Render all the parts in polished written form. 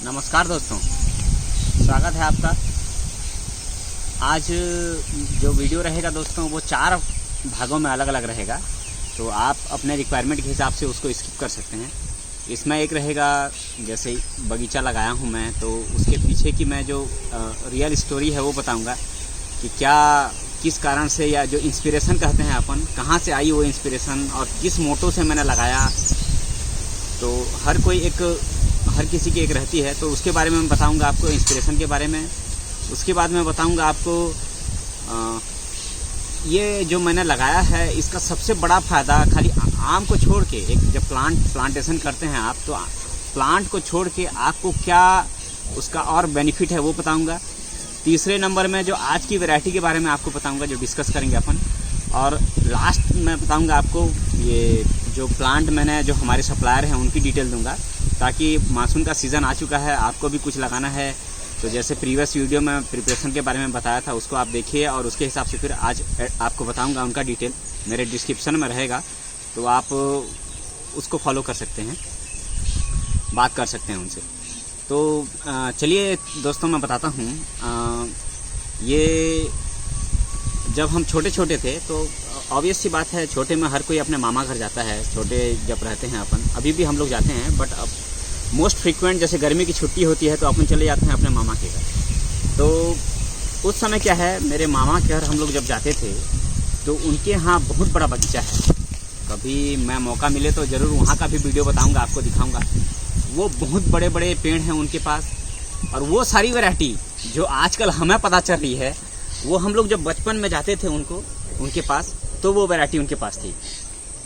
नमस्कार दोस्तों, स्वागत है आपका। आज जो वीडियो रहेगा दोस्तों वो 4 भागों में अलग अलग रहेगा, तो आप अपने रिक्वायरमेंट के हिसाब से उसको स्किप कर सकते हैं। इसमें एक रहेगा जैसे बगीचा लगाया हूं मैं, तो उसके पीछे की मैं जो रियल स्टोरी है वो बताऊंगा कि क्या किस कारण से, या जो इंस्पिरेशन कहते हैं अपन, कहाँ से आई वो इंस्पिरेशन और किस मोटो से मैंने लगाया। तो हर किसी की एक रहती है, तो उसके बारे में मैं बताऊंगा आपको, इंस्पिरेशन के बारे में। उसके बाद मैं बताऊंगा आपको ये जो मैंने लगाया है इसका सबसे बड़ा फ़ायदा, खाली आम को छोड़ के, एक जब प्लांटेशन करते हैं आप, तो प्लांट को छोड़ के आपको क्या उसका और बेनिफिट है वो बताऊंगा। तीसरे नंबर में जो आज की वैरायटी के बारे में आपको बताऊंगा, जो डिस्कस करेंगे अपन। और लास्ट में बताऊंगा आपको ये जो प्लांट मैंने, जो हमारे सप्लायर हैं उनकी डिटेल दूंगा, ताकि मानसून का सीज़न आ चुका है, आपको भी कुछ लगाना है। तो जैसे प्रीवियस वीडियो में प्रिपरेशन के बारे में बताया था, उसको आप देखिए और उसके हिसाब से फिर आज आपको बताऊंगा उनका डिटेल, मेरे डिस्क्रिप्शन में रहेगा, तो आप उसको फॉलो कर सकते हैं, बात कर सकते हैं उनसे। तो चलिए दोस्तों मैं बताता हूँ। ये जब हम छोटे थे तो ऑब्वियस सी बात है, छोटे में हर कोई अपने मामा घर जाता है, छोटे जब रहते हैं अपन, अभी भी हम लोग जाते हैं, बट अब मोस्ट फ्रीक्वेंट जैसे गर्मी की छुट्टी होती है तो अपन चले जाते हैं अपने मामा के घर। तो उस समय क्या है, मेरे मामा के घर हम लोग जब जाते थे तो उनके यहाँ बहुत बड़ा बगीचा है। कभी मैं मौका मिले तो ज़रूर वहाँ का भी वीडियो बताऊँगा, आपको दिखाऊँगा। वो बहुत बड़े बड़े पेड़ हैं उनके पास, और वो सारी वैरायटी जो आजकल हमें पता चल रही है, वो हम लोग जब बचपन में जाते थे उनके पास, तो वो वैरायटी उनके पास थी।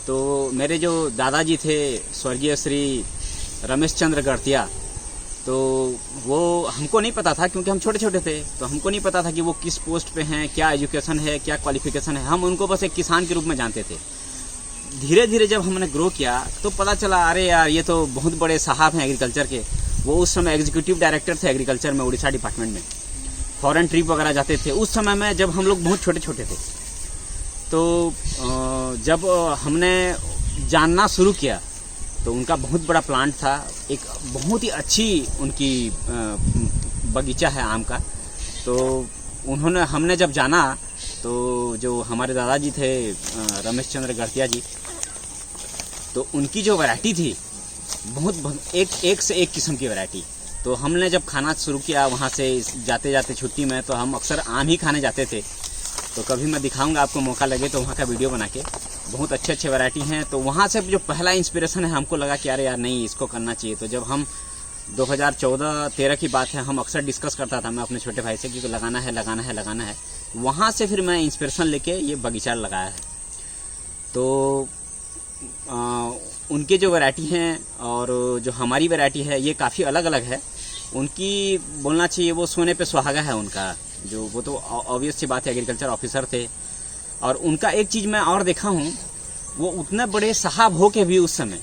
तो मेरे जो दादाजी थे, स्वर्गीय श्री रमेश चंद्र गड़तिया, तो वो हमको नहीं पता था क्योंकि हम छोटे थे, तो हमको नहीं पता था कि वो किस पोस्ट पे हैं, क्या एजुकेशन है, क्या क्वालिफिकेशन है। हम उनको बस एक किसान के रूप में जानते थे। धीरे धीरे जब हमने ग्रो किया तो पता चला, अरे यार ये तो बहुत बड़े साहब हैं एग्रीकल्चर के। वो उस समय एग्जीक्यूटिव डायरेक्टर थे एग्रीकल्चर में, उड़ीसा डिपार्टमेंट में। फॉरेन ट्रिप वगैरह जाते थे उस समय में, जब हम लोग बहुत छोटे थे। तो जब हमने जानना शुरू किया तो उनका बहुत बड़ा प्लांट था, एक बहुत ही अच्छी उनकी बगीचा है आम का। तो हमने जब जाना तो जो हमारे दादाजी थे रमेश चंद्र गड़तिया जी, तो उनकी जो वैरायटी थी बहुत एक से एक किस्म की वैरायटी। तो हमने जब खाना शुरू किया वहाँ से, जाते छुट्टी में, तो हम अक्सर आम ही खाने जाते थे। तो कभी मैं दिखाऊंगा आपको, मौका लगे तो वहाँ का वीडियो बना के। बहुत अच्छे वैरायटी हैं। तो वहाँ से जो पहला इंस्पिरेशन है, हमको लगा कि अरे यार नहीं, इसको करना चाहिए। तो जब हम 2014-13 की बात है, हम अक्सर डिस्कस करता था मैं अपने छोटे भाई से कि लगाना है। वहाँ से फिर मैं इंस्पिरेशन लेके ये बगीचा लगाया है। तो उनके जो वैरायटी हैं और जो हमारी वैरायटी है, ये काफ़ी अलग अलग है। उनकी बोलना चाहिए वो सोने पे सुहागा है उनका, जो वो तो ऑब्वियस सी बात है, एग्रीकल्चर ऑफिसर थे। और उनका एक चीज़ मैं और देखा हूँ, वो उतने बड़े साहब हो के भी उस समय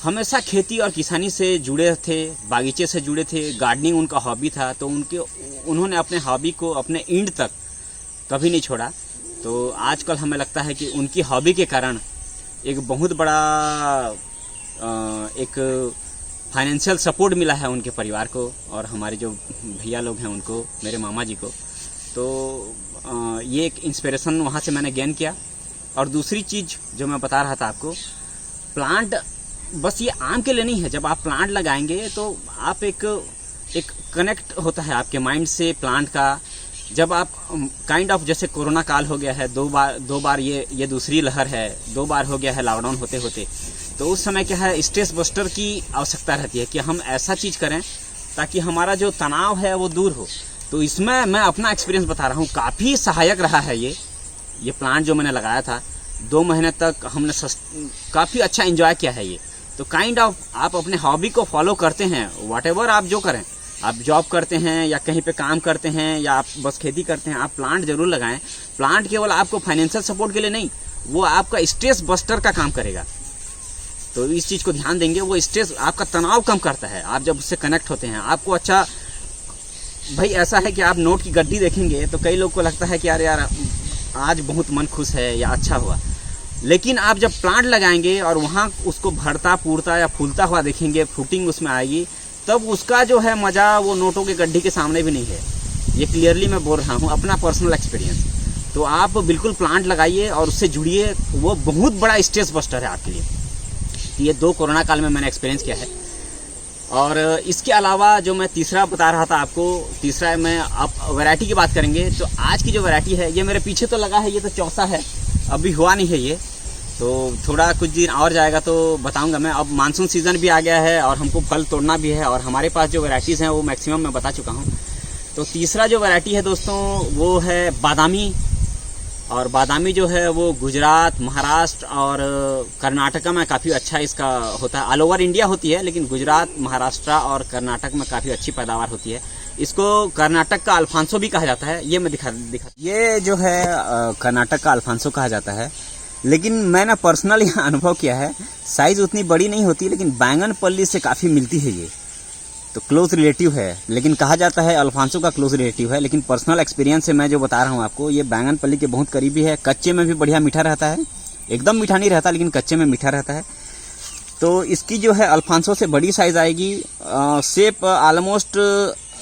हमेशा खेती और किसानी से जुड़े थे, बागीचे से जुड़े थे, गार्डनिंग उनका हॉबी था। तो उन्होंने अपने हॉबी को अपने एंड तक कभी नहीं छोड़ा। तो आजकल हमें लगता है कि उनकी हॉबी के कारण एक बहुत बड़ा एक फाइनेंशियल सपोर्ट मिला है उनके परिवार को, और हमारे जो भैया लोग हैं उनको, मेरे मामा जी को। तो ये एक इंस्पिरेशन वहाँ से मैंने गेन किया। और दूसरी चीज़ जो मैं बता रहा था आपको, प्लांट बस ये आम के लिए नहीं है। जब आप प्लांट लगाएंगे तो आप एक कनेक्ट होता है आपके माइंड से प्लांट का। जब आप काइंड ऑफ, जैसे कोरोना काल हो गया है, दो बार ये दूसरी लहर है, 2 बार हो गया है लॉकडाउन होते, तो उस समय क्या है, स्ट्रेस बस्टर की आवश्यकता रहती है कि हम ऐसा चीज़ करें ताकि हमारा जो तनाव है वो दूर हो। तो इसमें मैं अपना एक्सपीरियंस बता रहा हूँ, काफ़ी सहायक रहा है ये प्लांट जो मैंने लगाया था। 2 महीने तक हमने काफ़ी अच्छा एंजॉय किया है ये। तो काइंड ऑफ आप अपने हॉबी को फॉलो करते हैं, व्हाटएवर आप जो करें, आप जॉब करते हैं या कहीं पे काम करते हैं या आप बस खेती करते हैं, आप प्लांट जरूर लगाएं। प्लांट केवल आपको फाइनेंशियल सपोर्ट के लिए नहीं, वो आपका स्ट्रेस बस्टर का काम करेगा। तो इस चीज़ को ध्यान देंगे, वो स्ट्रेस, आपका तनाव कम करता है। आप जब उससे कनेक्ट होते हैं, आपको अच्छा, भाई ऐसा है कि आप नोट की गड्डी देखेंगे तो कई लोग को लगता है कि यार आज बहुत मन खुश है या अच्छा हुआ, लेकिन आप जब प्लांट लगाएंगे और वहाँ उसको भरता फूटता या फूलता हुआ देखेंगे, फ्रूटिंग उसमें आएगी, तब उसका जो है मज़ा वो नोटों के गड्ढे के सामने भी नहीं है। ये क्लियरली मैं बोल रहा हूँ, अपना पर्सनल एक्सपीरियंस। तो आप बिल्कुल प्लांट लगाइए और उससे जुड़िए, वो बहुत बड़ा स्ट्रेस बस्टर है आपके लिए। तो ये 2 कोरोना काल में मैंने एक्सपीरियंस किया है। और इसके अलावा जो मैं तीसरा बता रहा था आपको, तीसरा मैं अब वैरायटी की बात करेंगे। तो आज की जो वैरायटी है, ये मेरे पीछे तो लगा है, ये तो चौसा है, अभी हुआ नहीं है ये, तो थोड़ा कुछ दिन और जाएगा तो बताऊंगा मैं। अब मानसून सीज़न भी आ गया है और हमको फल तोड़ना भी है, और हमारे पास जो वैरायटीज़ हैं वो मैक्सिमम मैं बता चुका हूँ। तो तीसरा जो वैरायटी है दोस्तों वो है बादामी। और बादामी जो है वो गुजरात, महाराष्ट्र और कर्नाटका में काफ़ी अच्छा इसका होता है। ऑल ओवर इंडिया होती है, लेकिन गुजरात, महाराष्ट्र और कर्नाटक में काफ़ी अच्छी पैदावार होती है। इसको कर्नाटक का अल्फांसो भी कहा जाता है। ये मैं दिखा ये जो है कर्नाटक का अल्फांसो कहा जाता है। लेकिन मैंने पर्सनल यहाँ अनुभव किया है, साइज़ उतनी बड़ी नहीं होती, लेकिन बैंगन पल्ली से काफ़ी मिलती है ये। तो क्लोज रिलेटिव है, लेकिन कहा जाता है अल्फांसो का क्लोज रिलेटिव है। लेकिन पर्सनल एक्सपीरियंस से मैं जो बता रहा हूँ आपको, ये बैंगन पल्ली के बहुत करीबी है। कच्चे में भी बढ़िया मीठा रहता है, एकदम मीठा नहीं रहता, लेकिन कच्चे में मीठा रहता है। तो इसकी जो है अल्फांसो से बड़ी साइज़ आएगी। शेप ऑलमोस्ट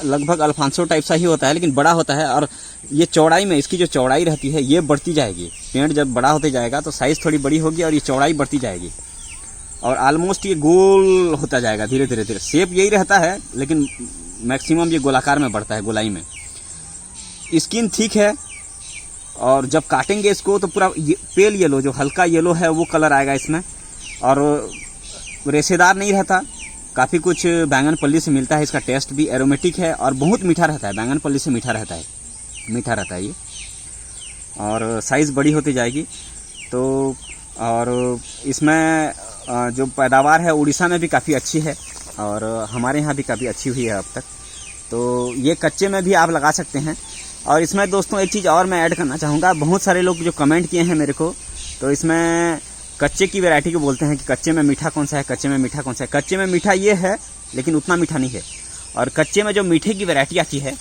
लगभग अल्फांसो टाइप सा ही होता है, लेकिन बड़ा होता है। और ये चौड़ाई में, इसकी जो चौड़ाई रहती है ये बढ़ती जाएगी। पेड़ जब बड़ा होते जाएगा तो साइज़ थोड़ी बड़ी होगी और ये चौड़ाई बढ़ती जाएगी, और ऑलमोस्ट ये गोल होता जाएगा धीरे धीरे धीरे। शेप यही रहता है, लेकिन मैक्सिमम ये गोलाकार में बढ़ता है, गोलाई में। स्किन ठीक है, और जब काटेंगे इसको तो पूरा पेल येलो, जो हल्का येलो है वो कलर आएगा इसमें। और रेशेदार नहीं रहता, काफ़ी कुछ बैंगन पल्ली से मिलता है। इसका टेस्ट भी एरोमेटिक है और बहुत मीठा रहता है, बैंगन पल्ली से मीठा रहता है ये। और साइज़ बड़ी होती जाएगी। तो और इसमें जो पैदावार है उड़ीसा में भी काफ़ी अच्छी है, और हमारे यहाँ भी काफ़ी अच्छी हुई है अब तक। तो ये कच्चे में भी आप लगा सकते हैं। और इसमें दोस्तों एक चीज़ और मैं ऐड करना चाहूँगा, बहुत सारे लोग जो कमेंट किए हैं मेरे को, तो इसमें कच्चे की वैरायटी को बोलते हैं कि कच्चे में मीठा कौन सा है, कच्चे में मीठा कौन सा है। कच्चे में मीठा ये है, लेकिन उतना मीठा नहीं है। और कच्चे में जो मीठे की वैरायटी आती है,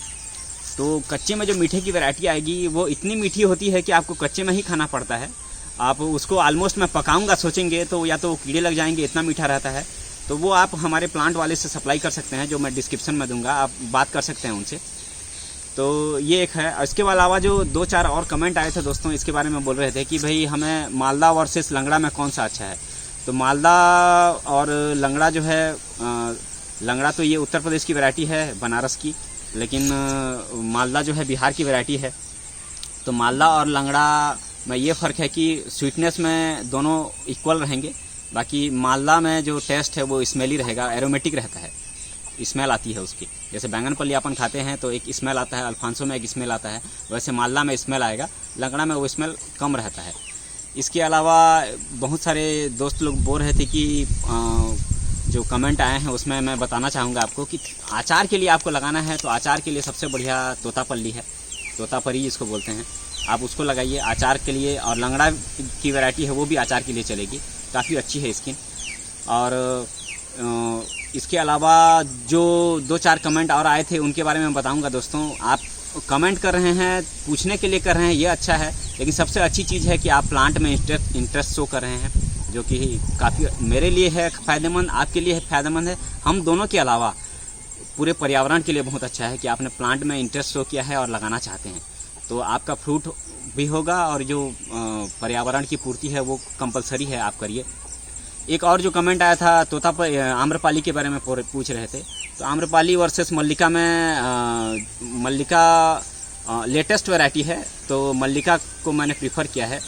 तो कच्चे में जो मीठे की वैरायटी आएगी वो इतनी मीठी होती है कि आपको कच्चे में ही खाना पड़ता है। आप उसको ऑलमोस्ट मैं पकाऊंगा सोचेंगे तो या तो कीड़े लग जाएंगे, इतना मीठा रहता है। तो वो आप हमारे प्लांट वाले से सप्लाई कर सकते हैं, जो मैं डिस्क्रिप्शन में दूंगा, आप बात कर सकते हैं उनसे। तो ये एक है। इसके अलावा जो 2-4 और कमेंट आए थे दोस्तों, इसके बारे में बोल रहे थे कि भाई हमें मालदा वर्सेस लंगड़ा में कौन सा अच्छा है। तो मालदा और लंगड़ा जो है, लंगड़ा तो ये उत्तर प्रदेश की वैरायटी है, बनारस की, लेकिन मालदा जो है बिहार की वैरायटी है। तो मालदा और लंगड़ा में ये फ़र्क है कि स्वीटनेस में दोनों इक्वल रहेंगे। बाकी मालदा में जो टेस्ट है वो स्मेली रहेगा, एरोमेटिक रहता है, स्मेल आती है उसकी। जैसे बैंगन पल्ली अपन खाते हैं तो एक स्मेल आता है, अल्फांसो में एक स्मेल आता है, वैसे मालदा में स्मेल आएगा, लंगड़ा में वो स्मेल कम रहता है। इसके अलावा बहुत सारे दोस्त लोग बोल रहे थे कि जो कमेंट आए हैं उसमें मैं बताना चाहूँगा आपको कि अचार के लिए आपको लगाना है, तो अचार के लिए सबसे बढ़िया तोतापल्ली है, तोतापरी इसको बोलते हैं। आप उसको लगाइए अचार के लिए। और लंगड़ा की वैरायटी है वो भी अचार के लिए चलेगी, काफ़ी अच्छी है स्किन। और इसके अलावा जो 2-4 कमेंट और आए थे उनके बारे में बताऊंगा दोस्तों। आप कमेंट कर रहे हैं, पूछने के लिए कर रहे हैं, ये अच्छा है, लेकिन सबसे अच्छी चीज़ है कि आप प्लांट में इंटरेस्ट शो कर रहे हैं, जो कि काफ़ी मेरे लिए है फ़ायदेमंद, आपके लिए है फ़ायदेमंद है। हम दोनों के अलावा पूरे पर्यावरण के लिए बहुत अच्छा है कि आपने प्लांट में इंटरेस्ट शो किया है और लगाना चाहते हैं। तो आपका फ्रूट भी होगा और जो पर्यावरण की पूर्ति है वो कंपलसरी है, आप करिए। एक और जो कमेंट आया था आम्रपाली के बारे में पूछ रहे थे। तो आम्रपाली वर्सेस मल्लिका में मल्लिका लेटेस्ट वैरायटी है, तो मल्लिका को मैंने प्रीफर किया है।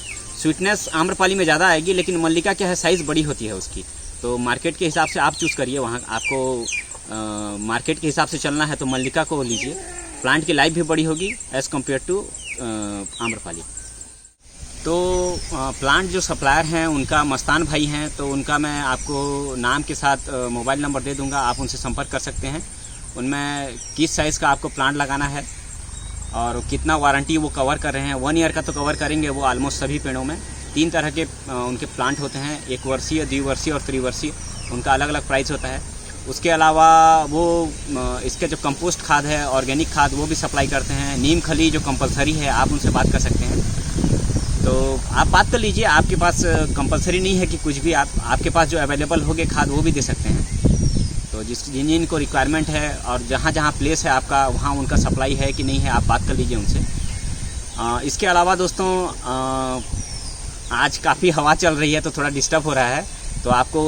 स्वीटनेस आम्रपाली में ज़्यादा आएगी, लेकिन मल्लिका क्या है, साइज़ बड़ी होती है उसकी। तो मार्केट के हिसाब से आप चूज़ करिए, वहाँ आपको मार्केट के हिसाब से चलना है तो मल्लिका को लीजिए। प्लांट की लाइफ भी बड़ी होगी एज़ कम्पेयर टू आम्रपाली। तो प्लांट जो सप्लायर हैं उनका मस्तान भाई हैं, तो उनका मैं आपको नाम के साथ मोबाइल नंबर दे दूंगा, आप उनसे संपर्क कर सकते हैं। उनमें किस साइज़ का आपको प्लांट लगाना है और कितना वारंटी वो कवर कर रहे हैं। 1 ईयर का तो कवर करेंगे वो ऑलमोस्ट सभी पेड़ों में। 3 तरह के उनके प्लांट होते हैं, 1 वर्षीय, 2 वर्षीय और 3 वर्षीय, उनका अलग अलग प्राइस होता है। उसके अलावा वो इसके जो कंपोस्ट खाद है, ऑर्गेनिक खाद, वो भी सप्लाई करते हैं। नीम खली जो कंपलसरी है, आप उनसे बात कर सकते हैं। तो आप बात कर लीजिए, आपके पास कंपलसरी नहीं है कि कुछ भी आपके पास जो अवेलेबल होगे खाद वो भी दे सकते हैं। तो जिन जिन को रिक्वायरमेंट है और जहाँ जहाँ प्लेस है आपका, वहाँ उनका सप्लाई है कि नहीं है, आप बात कर लीजिए उनसे। इसके अलावा दोस्तों आज काफ़ी हवा चल रही है तो थोड़ा डिस्टर्ब हो रहा है, तो आपको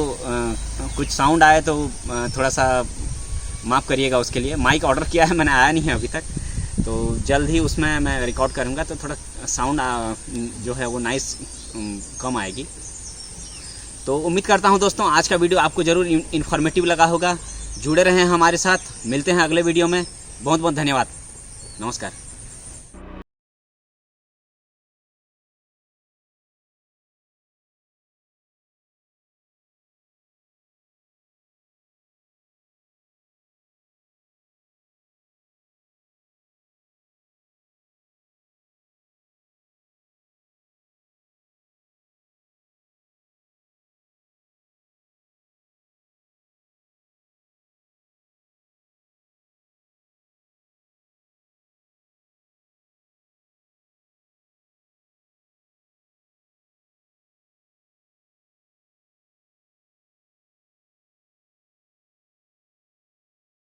कुछ साउंड आए तो थोड़ा सा माफ़ करिएगा उसके लिए। माइक ऑर्डर किया है मैंने, आया नहीं है अभी तक, तो जल्द ही उसमें मैं रिकॉर्ड करूँगा, तो थोड़ा साउंड जो है वो नाइस कम आएगी। तो उम्मीद करता हूँ दोस्तों आज का वीडियो आपको ज़रूर इन्फॉर्मेटिव लगा होगा। जुड़े रहें हमारे साथ, मिलते हैं अगले वीडियो में। बहुत बहुत धन्यवाद, नमस्कार।